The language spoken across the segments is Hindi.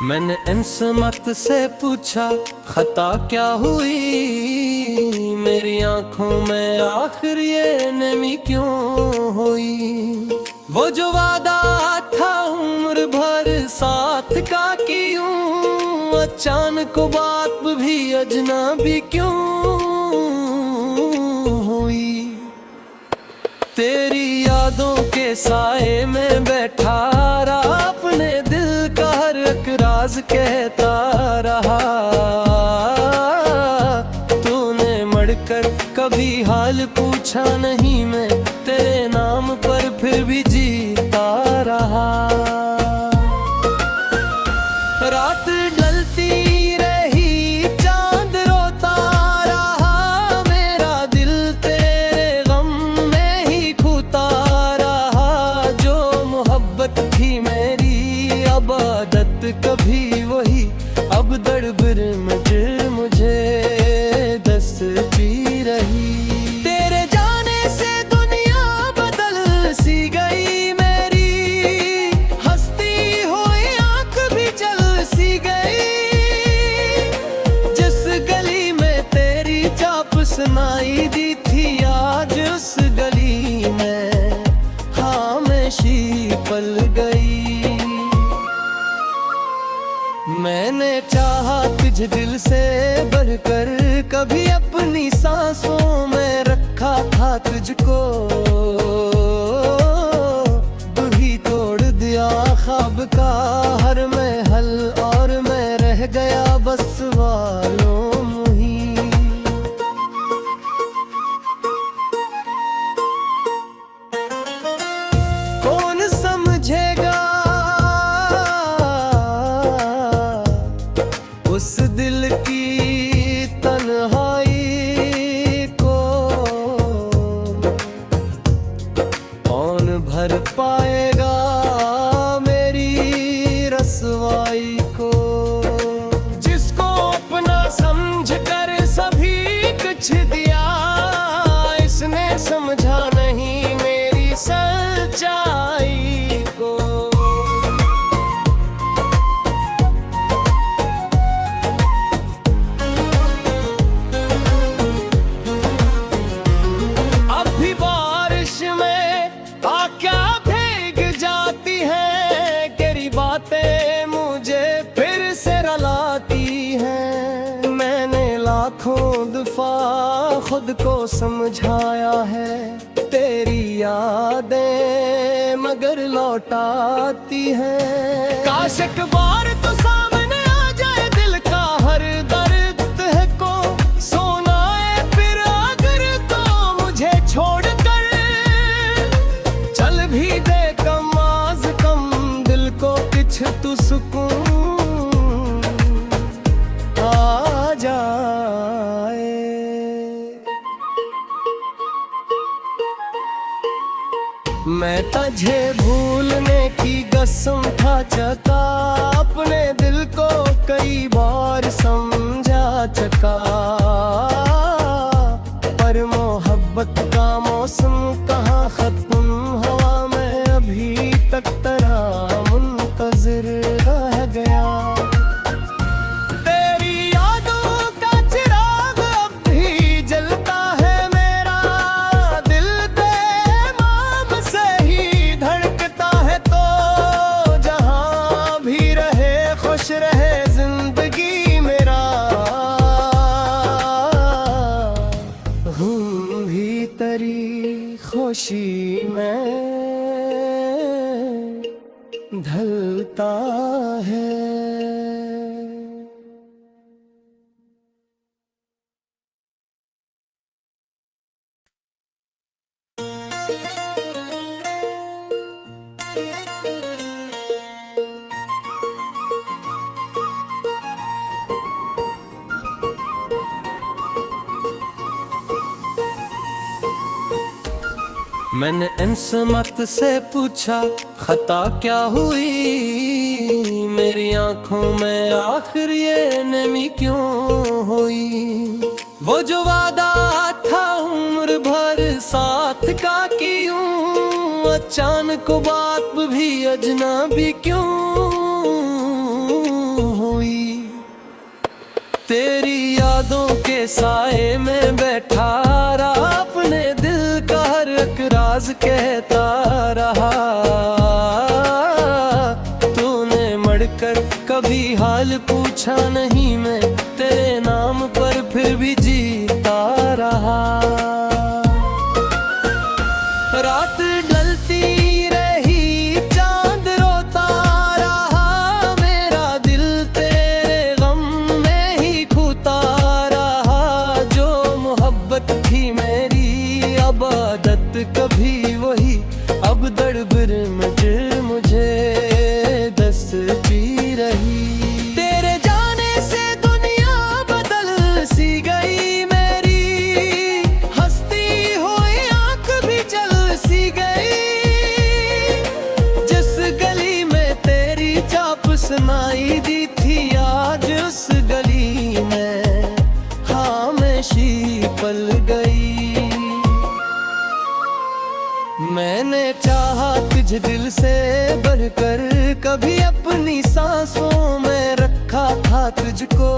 मैंने इंसमत से पूछा खता क्या हुई, मेरी आंखों में आखिर ये नमी क्यों हुई। वो जो वादा था उम्र भर साथ का क्यों, अचानक बात भी अजनबी क्यों हुई। तेरी यादों के साए में बैठा रहा, अपने दिल का हर एक राज कहता रहा। तूने मड़कर कभी हाल पूछा नहीं, मैं तेरे नाम पर फिर भी जीता रहा। रात ढलती रही चांद रोता रहा, मेरा दिल तेरे गम में ही खोता रहा। जो मोहब्बत थी मेरी अबादत कभी वही, अब दरबर में मुझे दसती रही। तेरे जाने से दुनिया बदल सी गई मेरी, हंसती हुई आंख भी जल सी गई। जिस गली में तेरी चाप सुनाई दी थी, आज उस गली में खामोशी पल गई। मैंने चाहा तुझे दिल से बढ़कर, कभी अपनी सांसों में रखा था तुझको। तू ही तोड़ दिया ख्वाब का हर महल, और मैं रह गया बस वालों मुही। कौन समझेगा उस दिल की तन्हाई को, कौन भर पाएगा मेरी रसवाई को। जिसको अपना समझ कर सभी कुछ दिया, इसने समझा नहीं मेरी सच्चाई को। मुझे फिर से रलाती हैं, मैंने लाखों दफा खुद को समझाया है। तेरी यादें मगर लौटाती हैं। काश एक बार तो सामने आ जाए दिल का हर दर्द है को सुनाए, फिर अगर तो मुझे छोड़कर चल भी दे, कम आज कम दिल को कुछ तू सुकून आ जाए। मैं तुझे भूलने की कसम खा चुका, अपने दिल को कई बार समझा चुका। पर मोहब्बत का मौसम कहाँ खत्म हुआ, मैं अभी तक तेरा मुंतज़िर रह गया। तेरी यादों का चिराग अब भी जलता है, मेरा दिल तेरे नाम से ही धड़कता है। तो जहाँ भी रहे खुश रहे जिंदगी मेरा, हूँ भी तेरी खुशी में ढलता है। मैंने इंसमत से पूछा खता क्या हुई, मेरी आंखों में आखिर ये नमी क्यों हुई। वो जो वादा था उम्र भर साथ का क्यों, अचानक बात भी अजनबी क्यों हुई। तेरी यादों के साए में बैठा रहा, अपने दिल का हर एक राज कहता रहा। तूने मड़कर कभी हाल पूछा नहीं, मैं तेरे नाम पर फिर भी जीता रहा। रात ढलती रही, चांद रोता रहा, मेरा दिल तेरे गम में ही खोता रहा। जो मोहब्बत थी मेरी अबादत कभी वही, अब दरबर में मुझे दसती रही। तेरे जाने से दुनिया बदल सी गई मेरी, हंसती हुई आंख भी जल सी गई। जिस गली में तेरी चाप सुनाई दी थी, आज उस गली में खामोशी पल गई। मैंने चाहा तुझे दिल से बढ़कर, कभी अपनी सांसों में रखा था तुझको।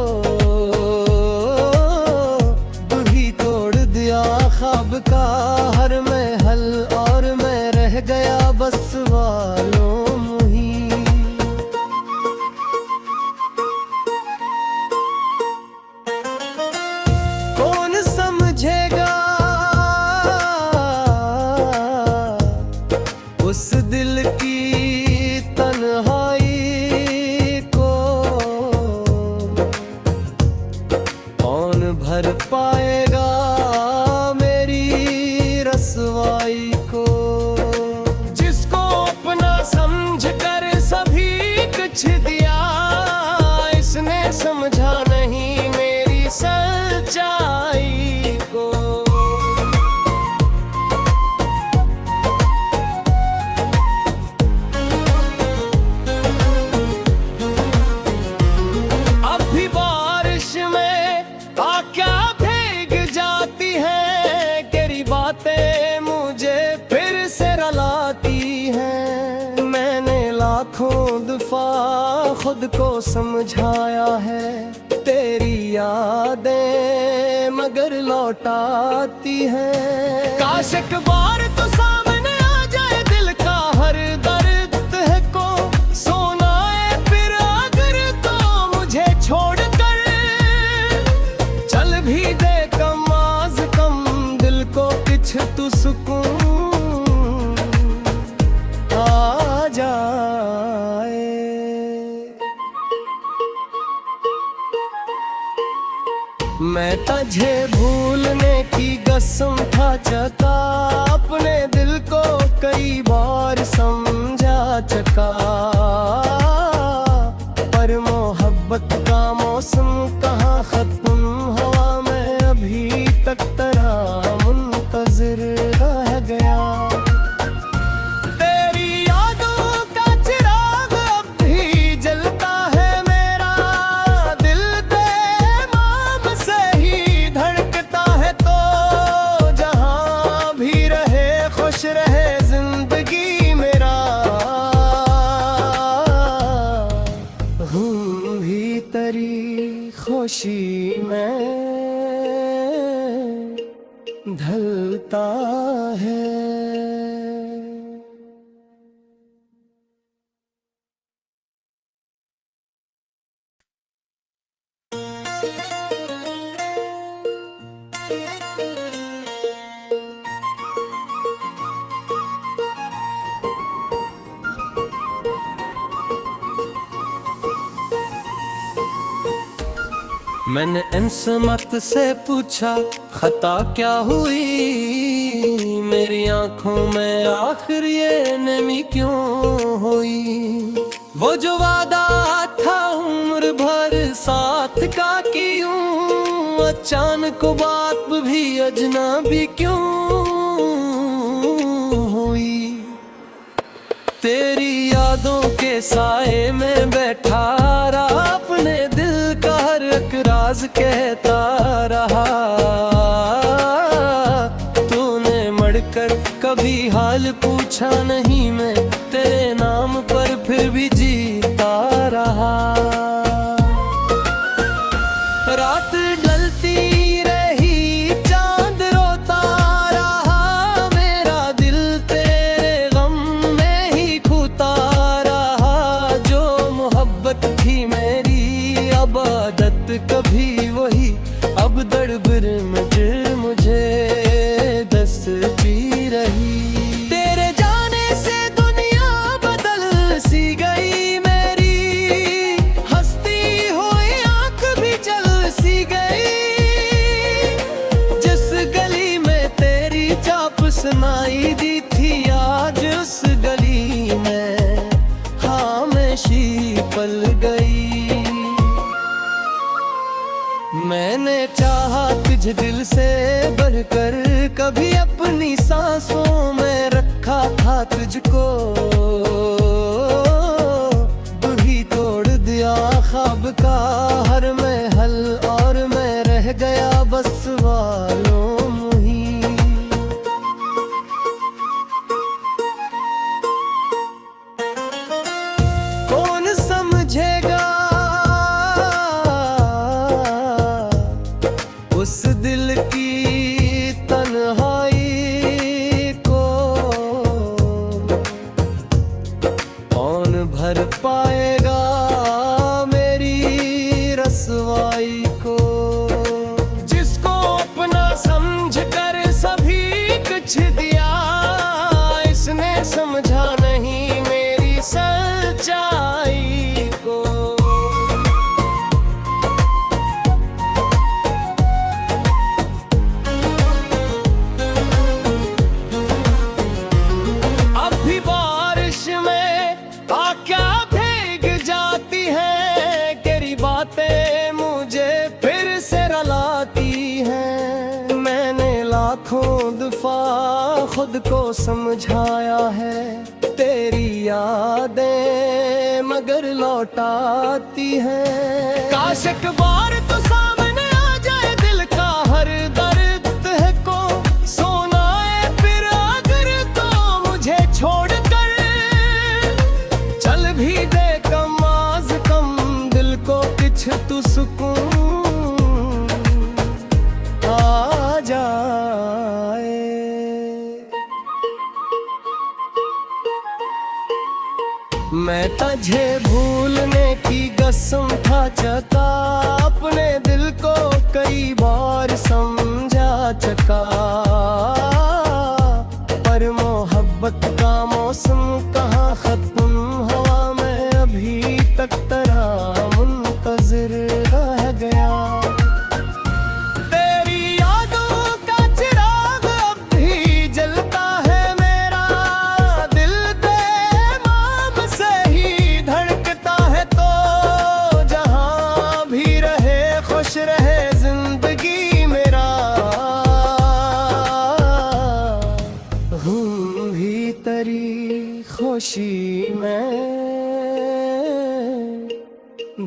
तू ही तोड़ दिया ख्वाब का हर महल, और मैं रह गया बस वालों मुही। कौन समझेगा उस दिल की तन्हाई को, कौन भर पाएगा मेरी रसवाई को। जिसको अपना समझ कर सभी कुछ दिया, इसने समझा नहीं मेरी सच्चाई को। बातें मुझे फिर से रुलाती हैं। मैंने लाखों दफा खुद को समझाया है, तेरी यादें मगर लौटाती हैं। काश एक बार तो सामने आ जाए दिल का हर दर्द है को सुनाए, फिर अगर तो मुझे छोड़कर चल भी दे, कम आज कम दिल को कुछ तू सुकून आ जाए। मैं तुझे भूलने की कसम था चका, अपने दिल को कई बार समझा चका। पर मोहब्बत का मौसम कहाँ खत्म हुआ, मैं अभी तक तेरा मुंतज़िर रह गया। तेरी यादों का चिराग अब भी जलता है मेरा, दिल तमाम से ही धड़कता है। तो जहां भी रहे खुश रहे जिंदगी मेरा, हूँ भी तेरी खुशी में ढलता है। मैंने इंसमत से पूछा खता क्या हुई, मेरी आंखों में आखिर ये नमी क्यों हुई। वो जो वादा था उम्र भर साथ का क्यों, अचानक बात भी अजनबी क्यों हुई। तेरी यादों के साए में बैठा राज कहता रहा। तूने मरकर कभी हाल पूछा नहीं, मैं तेरे नाम पर फिर भी जीता रहा। रात ढलती रही, चांद रोता रहा, मेरा दिल तेरे गम में ही खोता रहा। जो मोहब्बत थी मेरी अबादत कभी वही, अब दरबर में मुझे दस पी रही। तेरे जाने से दुनिया बदल सी गई मेरी, हंसती हुई आंख भी जल सी गई। जिस गली में तेरी चाप सुनाई दी थी, आज उस गली में खामोशी पल गई। मैंने चाहा तुझे दिल से बढ़कर, कभी अपनी सांसों में रखा था तुझको। तू ही तोड़ दिया ख्वाब का हर महल, और मैं रह गया बस वालों मुही। कौन समझेगा उस दिल की तन्हाई को, कौन भर पाएगा मेरी रसवाई को। जिसको अपना समझ कर सभी कुछ दिया, इसने समझा नहीं मेरी सच्चाई को। मुझे फिर से रलाती हैं। मैंने लाखों दफा खुद को समझाया है, तेरी यादें मगर लौटाती हैं। काश एक बार तो सामने आ जाए दिल का हर दर्द है को सुनाए, फिर अगर तो मुझे छोड़कर चल भी दे, कम आज कम दिल को कुछ तू सुकून आ जाए। मैं तुझे भूलने की कसम था चका, अपने दिल को कई बार समझा चका। पर मोहब्बत का मौसम कहाँ खत्म, हवा में अभी तक तेरा मुंतजिर रह गया। तेरी यादों का चिराग अब भी जलता है मेरा, दिल तमाम से ही धड़कता है। तो जहां भी रहे खुश रहे जिंदगी मेरा, हूँ भी तेरी खुशी में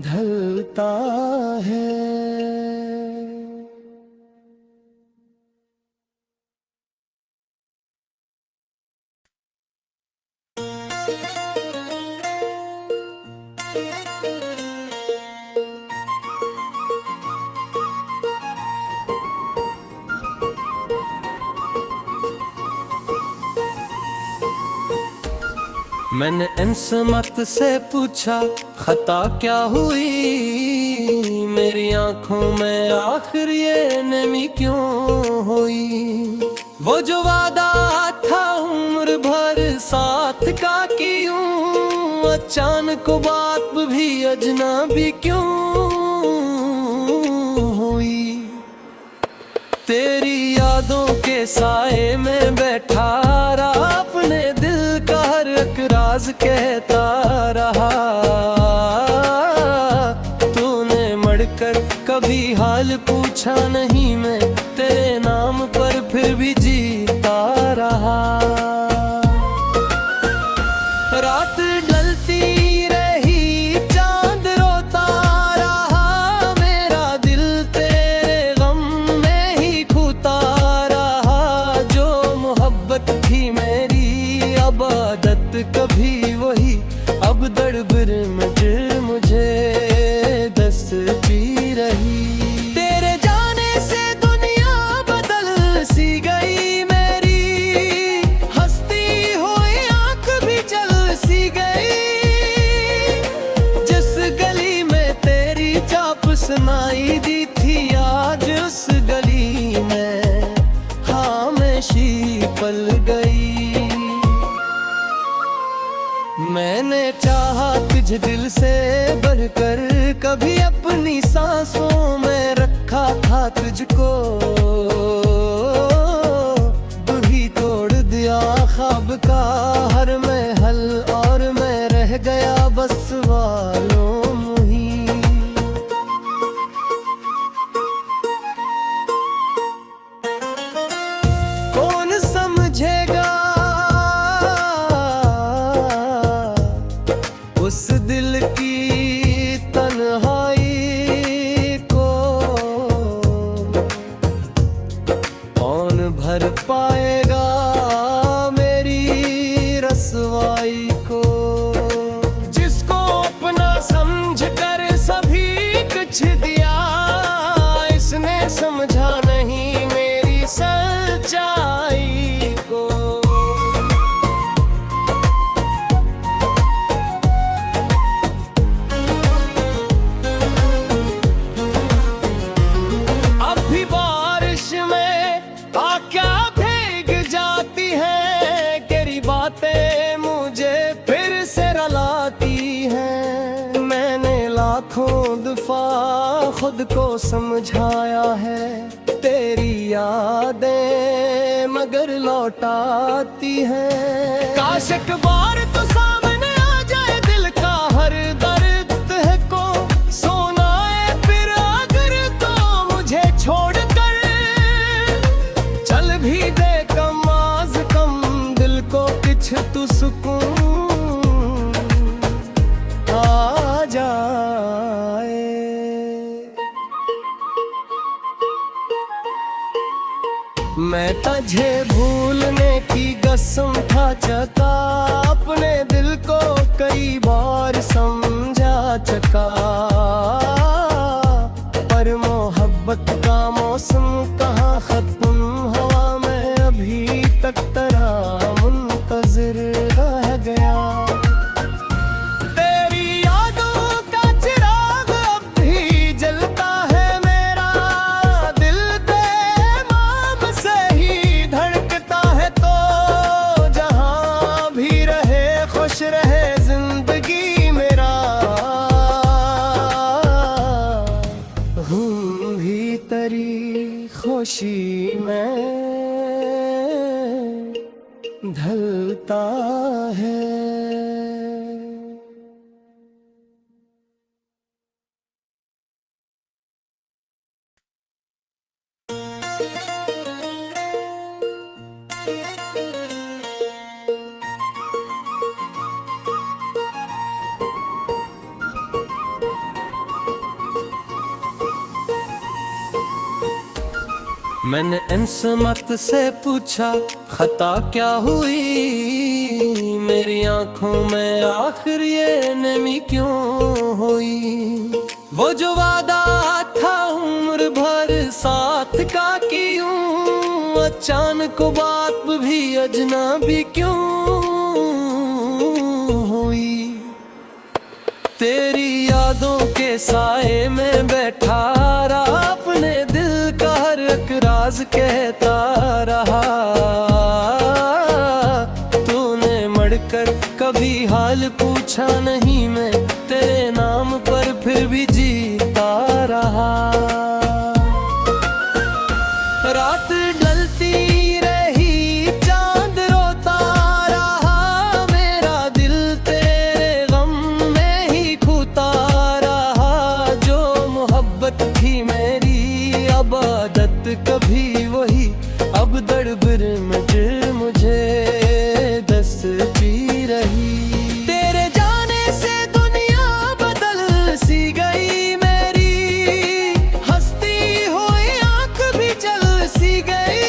ढलता है। मैंने इंसमत से पूछा खता क्या हुई, मेरी आंखों में आखिर ये नमी क्यों हुई। वो जो वादा था उम्र भर साथ का क्यों, अचानक बात भी अजनबी क्यों हुई। तेरी यादों के साए में बैठा रहा, अपने दिल का हर एक राज कहता रहा। तूने मरकर कभी हाल पूछा नहीं, मैं तेरे नाम पर फिर भी जीता रहा। रात ढलती रही, चांद रोता रहा, मेरा दिल बिरमज मुझे दस पी रही। तेरे जाने से दुनिया बदल सी गई मेरी, हंसती हुई आंख भी जल सी गई। जिस गली में तेरी चाप सुनाई दी थी, आज उस गली में खामोशी पल गई। मैंने चाहा तुझे दिल से बढ़कर, कभी अपनी सांसों में रखा था तुझको। तू ही तोड़ दिया ख्वाब का हर महल, और मैं रह गया बस वालों मुही। कौन समझेगा उस दिल की तन्हाई को, कौन भर पाएगा मेरी रसवाई को। जिसको अपना समझ कर सभी कुछ दिया, इसने समझा नहीं मेरी सच्चाई को। लाखों दफा खुद को समझाया है, तेरी यादें मगर लौटाती हैं। काश एक बार तो सामने आ जाए दिल का हर दर्द है को सुनाए, फिर अगर तो मुझे छोड़कर चल भी दे, कम आज कम दिल को कुछ तू सुकून आ जाए। मैं तुझे भूलने की कसम खा चुका, अपने दिल को कई बार समझा चुका। पर मोहब्बत का मौसम कहाँ खत्म, हवा में अभी तक तेरा मुंतजिर रह गया। रहे जिंदगी मेरा हूँ भी तेरी खुशी में ढलता है। मैंने इंसमत से पूछा खता क्या हुई, मेरी आंखों में आखिर ये नमी क्यों हुई। वो जो वादा था उम्र भर साथ का क्यों, अचानक बात भी अजनबी क्यों हुई। तेरी यादों के साए में बैठा रहा, अपने दिल का हर एक राज कहता रहा। तूने मड़कर कभी हाल पूछा नहीं, मैं तेरे नाम पर फिर भी जीता रहा। रात ढलती रही चांद रोता रहा, मेरा दिल तेरे गम में ही खोता रहा। जो मोहब्बत थी मेरी अबादत कभी वही, अब दर बिरमज मुझे दस पी रही। तेरे जाने से दुनिया बदल सी गई मेरी, हंसती हुई आंख भी जल सी गई।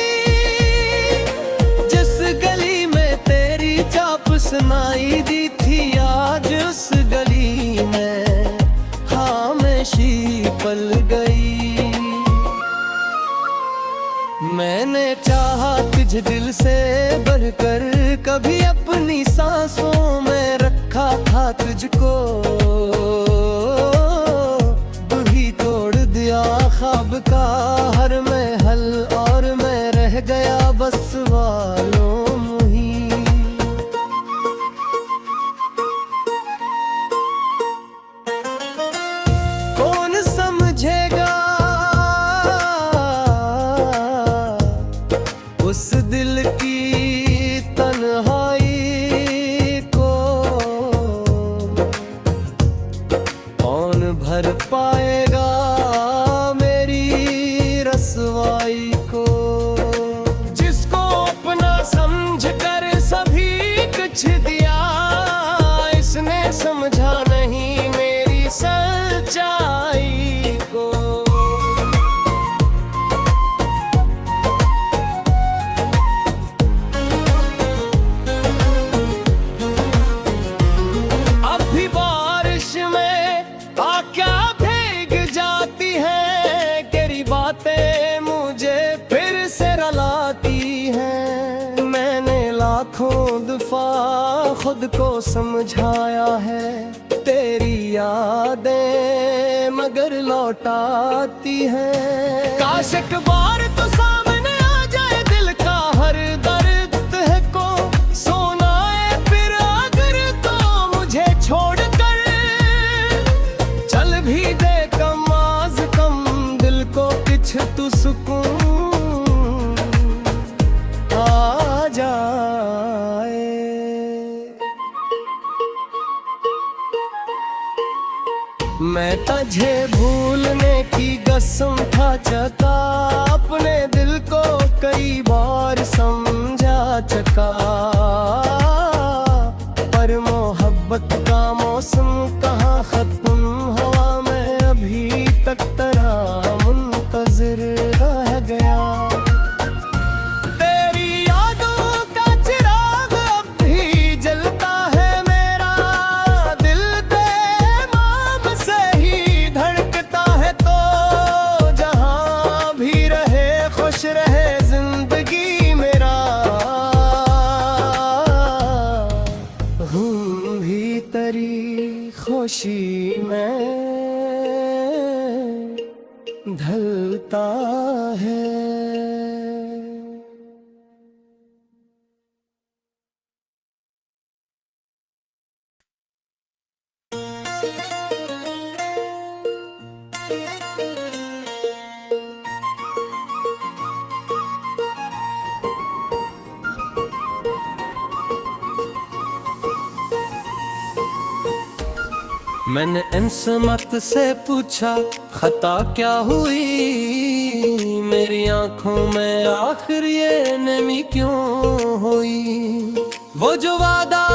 जिस गली में तेरी चाप सुनाई दी थी, आज उस गली पल गई। मैंने चाहा तुझे दिल से बढ़कर, कभी अपनी सांसों में रखा था तुझको, तू ही तोड़ दिया ख्वाब का हर महल, और मैं रह गया बस वालों मुही। कौन समझेगा उस दिल की तन्हाई को, कौन भर पाएगा मेरी रसवाई को। जिसको अपना समझ कर सभी कुछ दिया, इसने समझा नहीं मेरी सच्चाई को। अब भी बारिश में आक्या भीग जाती है, तेरी बातें मुझे फिर से रुलाती हैं। मैंने लाखों दफा खुद को समझाया है, तेरी यादें मगर लौटाती हैं। काश एक बार तो सामने आ जाए दिल का हर दर्द है को, सुनाए फिर अगर तो मुझे छोड़कर चल भी दे, कम आज कम दिल को कुछ तू सुकून आ जाए। मैं तुझे भूलने की कसम खा चुका, अपने दिल को कई बार समझा चुका, पर मोहब्बत का मौसम कहाँ खत्म, हवा में अभी तक तेरा मुंतजिर रह गया। तेरी यादों का चिराग अब भी जलता है मेरा, दिल तेमाम से ही धड़कता है, तो जहां भी रहे खुश रहे जिंदगी मेरा। हूँ भी तेरी खुशी में ढलता है। मैंने इंसमत से पूछा खता क्या हुई, मेरी आंखों में आखिर ये नमी क्यों हुई। वो जो वादा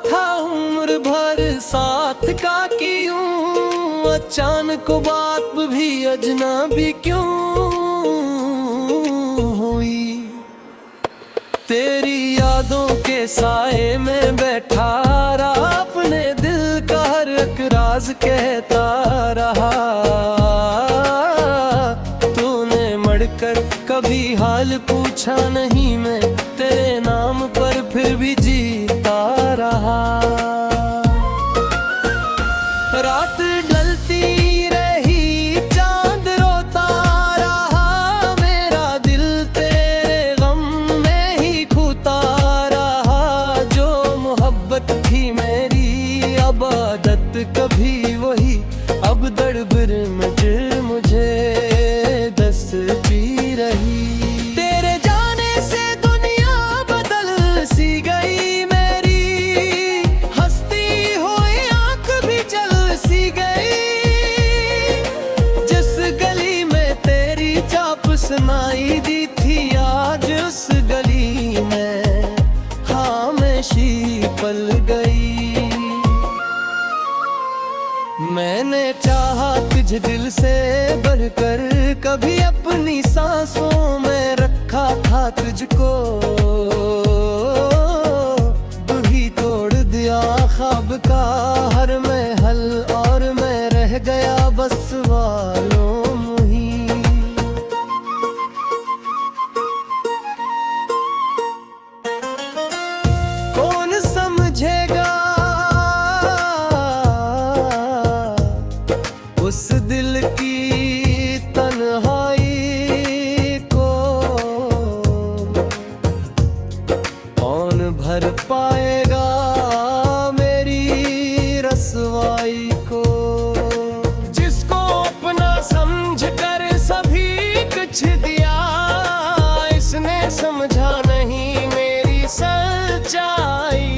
था उम्र भर साथ का क्यों, अचानक बात भी अजनबी क्यों हुई। तेरी यादों के साए में बैठा रहा, अपने दिल का हर एक राज कहता रहा। तूने मड़कर कभी हाल पूछा नहीं, मैं तेरे नाम पर फिर भी जीता रहा। रात ढलती रही चांद रोता रहा, मेरा दिल तेरे गम में ही खोता रहा। जो मोहब्बत थी मेरी अबादत कभी वही, अब दरबर में मुझे दसती रही। तेरे जाने से दुनिया बदल सी गई मेरी, हंसती हुई आंख भी जल सी गई। जिस गली में तेरी चाप सुनाई दी थी, आज उस गली में खामोशी पल गई। मैंने चाहा तुझे दिल से बढ़कर, कभी अपनी सांसों में रखा था तुझको, तू ही तोड़ दिया ख्वाब का हर महल, और मैं रह गया बस वालों उस दिल की तन्हाई को कौन भर पाएगा मेरी रसवाई को। जिसको अपना समझ कर सभी कुछ दिया, इसने समझा नहीं मेरी सच्चाई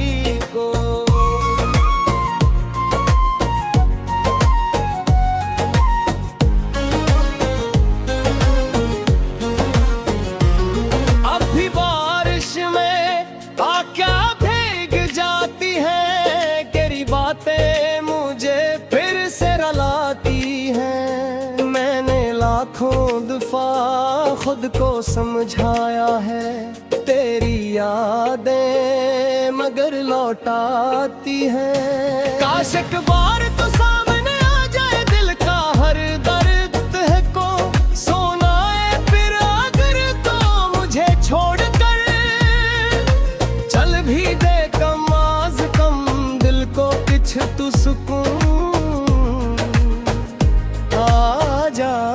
को। अब भी बारिश में आक्या भीग जाती हैं, तेरी बातें मुझे फिर से रुलाती हैं। मैंने लाखों दफा खुद को समझाया है, तेरी यादें मगर लौटाती हैं। काश एक बार तो सामने आ जाए दिल का हर दर्द है को सुनाए, फिर अगर तो मुझे छोड़कर चल भी दे, कम आज कम दिल को कुछ तू सुकून आ जाए।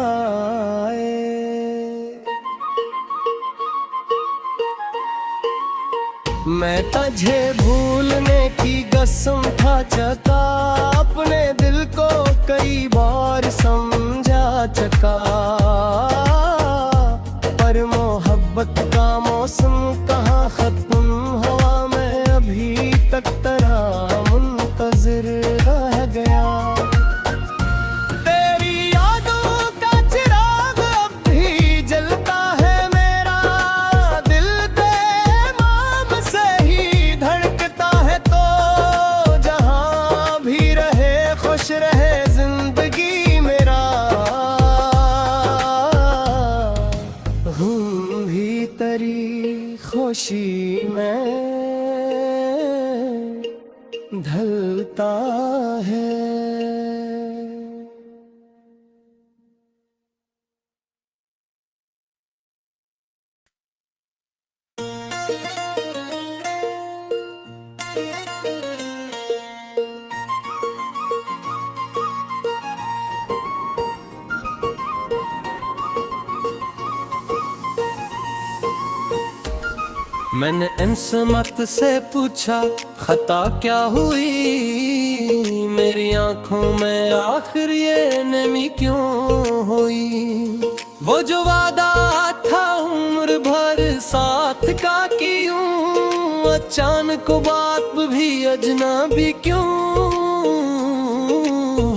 मैं तुझे भूलने की कसम खा चुका, अपने दिल को कई बार समझा चुका, पर मोहब्बत का मौसम कहाँ खत्म हुआ, मैं अभी तक तेरा मुंतजिर रह गया। तेरी यादों का चिराग अब भी जलता है मेरा, दिल तमाम से ही धड़कता है, तो जहां भी रहे खुश रहे जिंदगी मेरा। हूँ भी तेरी खुशी में ढलता है। मैंने इंसमत से पूछा खता क्या हुई, मेरी आंखों में आखिर ये नमी क्यों हुई। वो जो वादा था उम्र भर साथ का क्यों, अचानक बात भी अजनबी क्यों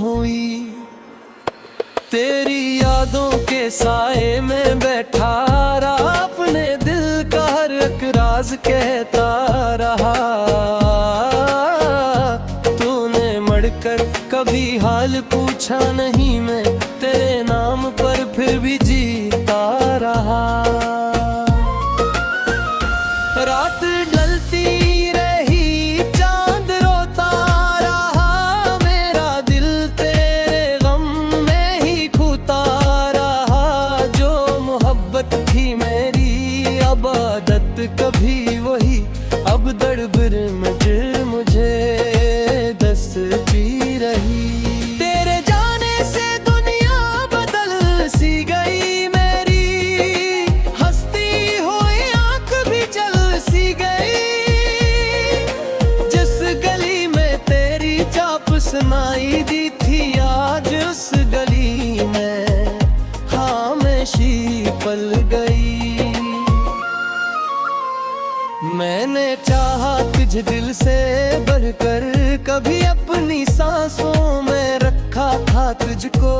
हुई। तेरी यादों के साए में बैठा रहा, अपने दिल का हर एक राज कहता रहा। तूने मड़कर कभी हाल पूछा नहीं, मैं तेरे नाम पर फिर भी जीता रहा। रात ढलती रही चांद रोता रहा, मेरा दिल तेरे गम में ही खोता रहा। जो मोहब्बत थी मेरी अबादत कभी वही, अब दरबर में मुझे दसती रही। तेरे जाने से दुनिया बदल सी गई मेरी, हंसती हुई आंख भी चल सी गई। जिस गली में तेरी चाप सुनाई दी थी, आज उस गली में खामोशी पल गई। मैंने चाहा तुझे दिल से बढ़कर, कभी अपनी सांसों में रखा था तुझको